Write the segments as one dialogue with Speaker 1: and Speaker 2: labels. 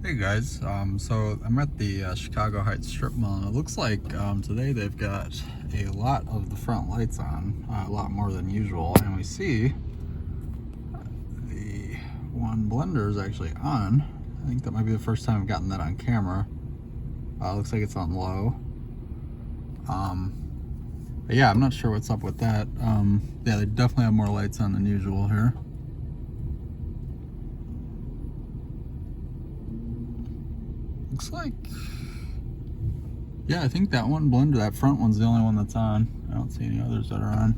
Speaker 1: Hey guys, so I'm at the Chicago Heights strip mall, and it looks like today they've got a lot of the front lights on, a lot more than usual, and we see the one blender is actually on. I think that might be the first time I've gotten that on camera. Looks like it's on low. But yeah, I'm not sure what's up with that. Yeah, they definitely have more lights on than usual here. Looks like, yeah, I think that one blender, that front one's the only one that's on. I don't see any others that are on.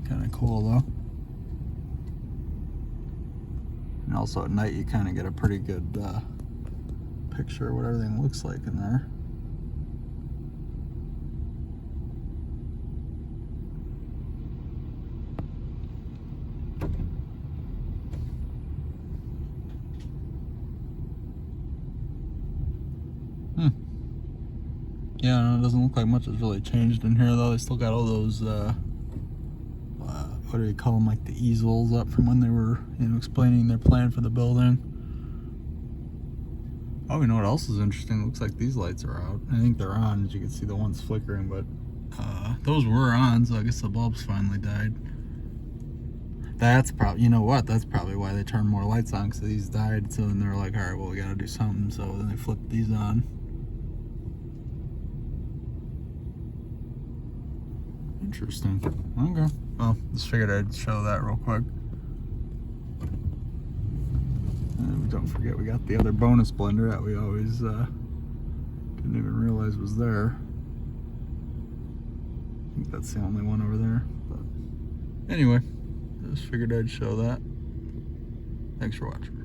Speaker 1: Kind of cool though. And also at night you kind of get a pretty good picture of what everything looks like in there. Yeah, no, it doesn't look like much has really changed in here though. They still got all those, what do you call them, like the easels up from when they were, explaining their plan for the building. Oh, you know what else is interesting? It looks like these lights are out. I think they're on, as you can see the one's flickering, but those were on, so I guess the bulbs finally died. That's probably, you know what, that's probably why they turned more lights on, because these died, so then they're like, alright, well, we gotta do something, so then they flipped these on. Interesting. Okay. Well, just figured I'd show that real quick. And don't forget, we got the other bonus blender that we always didn't even realize was there. I think that's the only one over there. But anyway, just figured I'd show that. Thanks for watching.